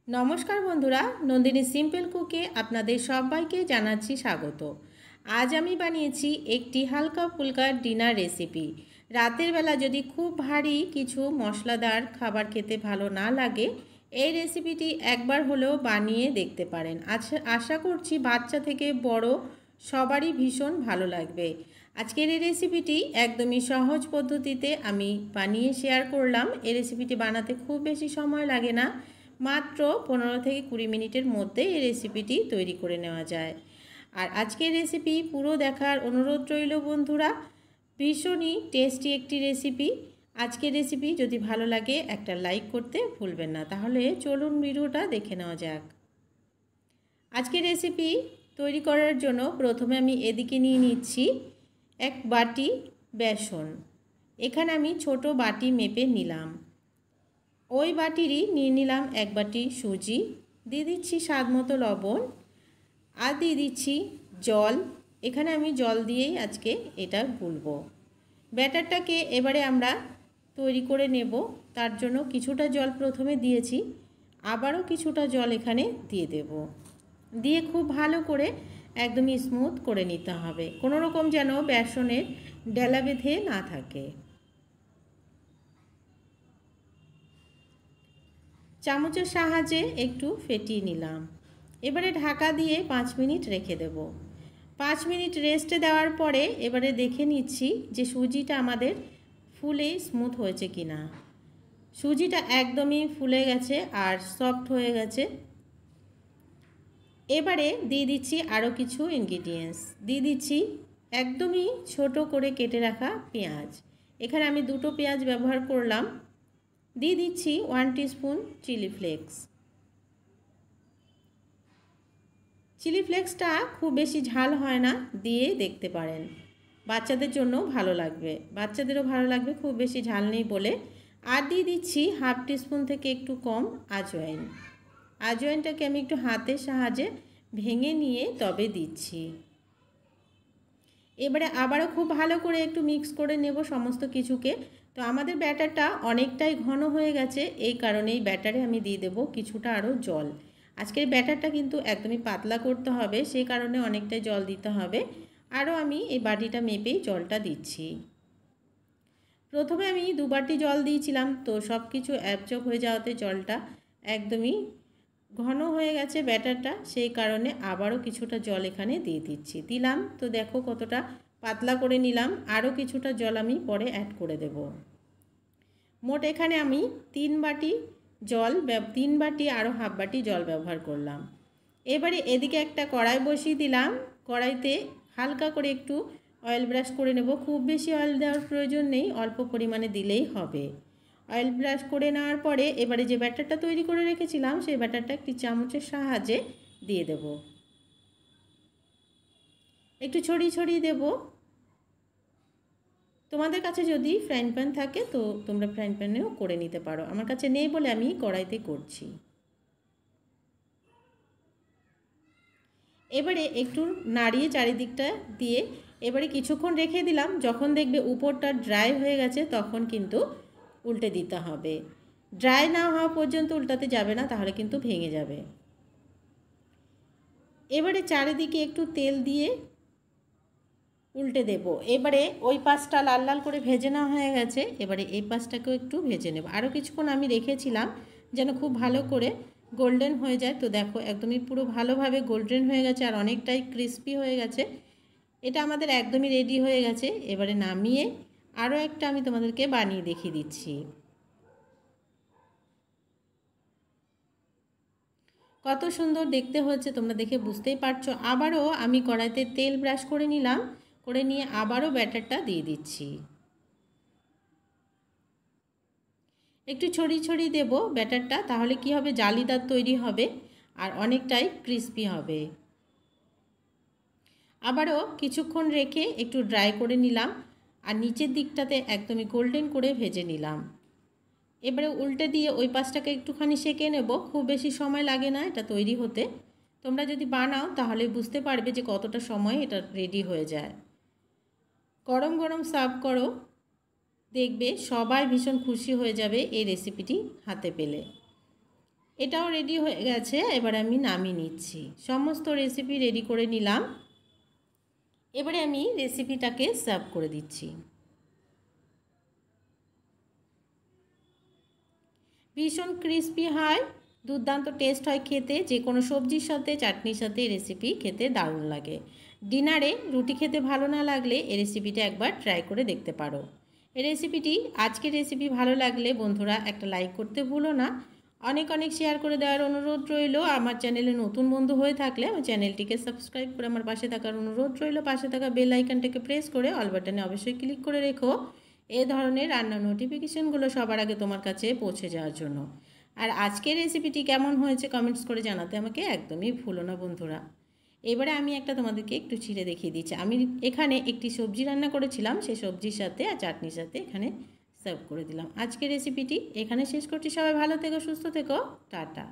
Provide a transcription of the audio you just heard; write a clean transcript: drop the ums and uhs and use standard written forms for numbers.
নমস্কার বন্ধুরা, নন্দিনী সিম্পল কুকে আপনাদের সবাইকে জানাচ্ছি স্বাগত। আজ আমি বানিয়েছি একটি হালকা ফুলকা ডিনার রেসিপি। রাতের বেলা যদি খুব ভারী কিছু মশলাদার খাবার খেতে ভালো না লাগে, এই রেসিপিটি একবার হলেও বানিয়ে দেখতে পারেন। আশা করছি বাচ্চা থেকে বড় সবারই ভীষণ ভালো লাগবে। আজকের এই রেসিপিটি একদমই সহজ পদ্ধতিতে আমি বানিয়ে শেয়ার করলাম। এই রেসিপিটি বানাতে খুব বেশি সময় লাগে না, মাত্র 15 থেকে 20 মিনিটের মধ্যে এই রেসিপিটি তৈরি করে নেওয়া যায়। আর আজকের রেসিপি পুরো দেখার অনুরোধ রইল বন্ধুরা। ভীষণই টেস্টি একটি রেসিপি। আজকের রেসিপি যদি ভালো লাগে একটা লাইক করতে ভুলবেন না। তাহলে চলুন ভিডিওটা দেখে নেওয়া যাক। আজকের রেসিপি তৈরি করার জন্য প্রথমে আমি এদিকে নিয়ে নিচ্ছি এক বাটি বেসন। এখানে আমি ছোট বাটি মেপে নিলাম। ওই বাটিরই নিয়ে নিলাম এক বাটি সুজি, দিয়ে দিচ্ছি স্বাদ মতো লবণ, আর দিয়ে দিচ্ছি জল। এখানে আমি জল দিয়েই আজকে এটা গুলবো। ব্যাটারটাকে এবারে আমরা তৈরি করে নেব। তার জন্য কিছুটা জল প্রথমে দিয়েছি, আবারও কিছুটা জল এখানে দিয়ে দেব। দিয়ে খুব ভালো করে একদমই স্মুথ করে নিতে হবে, কোনো রকম যেন বেসনের ডেলা বেঁধে না থাকে। চামচের সাহায্যে একটু ফেটিয়ে নিলাম। এবারে ঢাকা দিয়ে 5 মিনিট রেখে দেব। 5 মিনিট রেস্টে দেওয়ার পরে এবারে দেখে নিচ্ছি যে সুজিটা আমাদের ফুলে স্মুথ হয়েছে কি না। সুজিটা একদমই ফুলে গেছে আর সফট হয়ে গেছে। এবারে দিয়ে দিচ্ছি আরও কিছু ইনগ্রিডিয়েন্টস। দিয়ে দিচ্ছি একদমই ছোট করে কেটে রাখা পেঁয়াজ। এখানে আমি 2টো পেঁয়াজ ব্যবহার করলাম। দিয়ে দিচ্ছি 1 টিস্পুন চিলি ফ্লেক্স। চিলি ফ্লেক্সটা খুব বেশি ঝাল হয় না, দিয়ে দেখতে পারেন। বাচ্চাদের জন্য ভালো লাগবে, বাচ্চাদেরও ভালো লাগবে, খুব বেশি ঝাল নেই বলে। আর দিয়ে দিচ্ছি 1/2 টিস্পুন থেকে একটু কম আজওয়াইন। আজওয়াইনটাকে আমি একটু হাতের সাহায্যে ভেঙে নিয়ে তবে দিচ্ছি। এবারে আবারও খুব ভালো করে একটু মিক্স করে নেব সমস্ত কিছুকে। তো আমাদের ব্যাটারটা অনেকটাই ঘন হয়ে গেছে, এই কারণেই ব্যাটারে আমি দিয়ে দেব কিছুটা আরও জল। আজকের ব্যাটারটা কিন্তু একদমই পাতলা করতে হবে, সেই কারণে অনেকটাই জল দিতে হবে। আরও আমি এই বাটিটা মেপেই জলটা দিচ্ছি। প্রথমে আমি 2 বাটি জল দিয়েছিলাম, তো সব কিছু অ্যাবজর্ব হয়ে যাওয়াতে জলটা একদমই ঘন হয়ে গেছে ব্যাটারটা, সেই কারণে আবারও কিছুটা জল এখানে দিয়ে দিলাম। তো দেখো কতটা পাতলা করে নিলাম। আরও কিছুটা জল আমি পরে অ্যাড করে দেব। মোট এখানে আমি 3 বাটি জল 3 বাটি আরও 1/2 বাটি জল ব্যবহার করলাম। এবারে এদিকে একটা কড়াই বসিয়ে দিলাম। কড়াইতে হালকা করে একটু অয়েল ব্রাশ করে নেব। খুব বেশি অয়েল দেওয়ার প্রয়োজন নেই, অল্প পরিমাণে দিলেই হবে। অয়েল ব্রাশ করে নেওয়ার পরে এবারে যে ব্যাটারটা তৈরি করে রেখেছিলাম সেই ব্যাটারটা একটি চামচের সাহায্যে দিয়ে দেব। একটু ছড়িয়ে ছড়িয়ে দেব। তোমাদের কাছে যদি ফ্রাইং প্যান থাকে তো তোমরা ফ্রাইং প্যানেও করে নিতে পারো, আমার কাছে নেই বলে আমি কড়াইতে করছি। এবারে একটু নাড়িয়ে চারিদিকটা দিয়ে এবারে কিছুক্ষণ রেখে দিলাম। যখন দেখবে উপরটা ড্রাই হয়ে গেছে তখন কিন্তু উল্টে দিতে হবে। ড্রাই না হওয়া পর্যন্ত উল্টাতে যাবে না, তাহলে কিন্তু ভেঙে যাবে। এবারে চারিদিকে একটু তেল দিয়ে উল্টে দেব। এবারে ওই পাশটা লাল লাল করে ভেজে নেওয়া হয়ে গেছে, এবারে এই পাশটাকেও একটু ভেজে নেব। আরও কিছুক্ষণ আমি রেখেছিলাম যেন খুব ভালো করে গোল্ডেন হয়ে যায়। তো দেখো একদমই পুরো ভালোভাবে গোল্ডেন হয়ে গেছে আর অনেকটাই ক্রিস্পি হয়ে গেছে। এটা আমাদের একদমই রেডি হয়ে গেছে। এবারে নামিয়ে আরও একটা আমি তোমাদেরকে বানিয়ে দেখিয়ে দিচ্ছি। কত সুন্দর দেখতে হচ্ছে তোমরা দেখে বুঝতেই পারছো। আবারও আমি কড়াইতে তেল ব্রাশ করে নিলাম, করে নিয়ে আবারও ব্যাটারটা দিয়ে দিচ্ছি। একটু ছড়িয়ে ছড়িয়ে দেব ব্যাটারটা, তাহলে কি হবে জালিদার তৈরি হবে আর অনেকটাই ক্রিস্পি হবে। আবারও কিছুক্ষণ রেখে একটু ড্রাই করে নিলাম আর নিচের দিকটাতে একদমই গোল্ডেন করে ভেজে নিলাম। এবারে উল্টে দিয়ে ওই পাশটাকে একটুখানি সেঁকে নেব। খুব বেশি সময় লাগে না এটা তৈরি হতে। তোমরা যদি বানাও তাহলে বুঝতে পারবে যে কতটা সময় এটা রেডি হয়ে যায়। গরম গরম সার্ভ করো, দেখবে সবাই ভীষণ খুশি হয়ে যাবে এই রেসিপিটি হাতে পেলে। এটাও রেডি হয়ে গেছে, এবার আমি নামিয়ে নিচ্ছি। সমস্ত রেসিপি রেডি করে নিলাম। এবারে আমি রেসিপিটাকে সার্ভ করে দিচ্ছি। ভীষণ ক্রিস্পি হয়, দুর্দান্ত টেস্ট হয় খেতে, যে কোনো সবজির সাথে চাটনির সাথে এই রেসিপি খেতে দারুণ লাগে। ডিনারে রুটি খেতে ভালো না লাগলে এই রেসিপিটা একবার ট্রাই করে দেখতে পারো। এই রেসিপিটি, আজকের রেসিপি ভালো লাগলে বন্ধুরা একটা লাইক করতে ভুলো না। অনেক অনেক শেয়ার করে দেওয়ার অনুরোধ রইল। আমার চ্যানেলে নতুন বন্ধু হয়ে থাকলে আমার চ্যানেলটিকে সাবস্ক্রাইব করে আমার পাশে থাকার অনুরোধ রইল। পাশে থাকা বেল আইকনটাকে প্রেস করে অল বাটনে অবশ্যই ক্লিক করে রেখো এ ধরনের রান্নার নোটিফিকেশনগুলো সবার আগে তোমার কাছে পৌঁছে যাওয়ার জন্য। আর আজকের রেসিপিটি কেমন হয়েছে কমেন্টস করে জানাতে আমাকে একদমই ভুলো না বন্ধুরা। এবারে আমি একটা তোমাদেরকে একটু ছিঁড়ে দেখিয়ে দিচ্ছি। আমি এখানে একটি সবজি রান্না করেছিলাম, সেই সবজির সাথে আর চাটনির সাথে এখানে সার্ভ করে দিলাম। আজকের রেসিপিটি এখানে শেষ করছি। সবাই ভালো থেকো, সুস্থ থেকো, টাটা।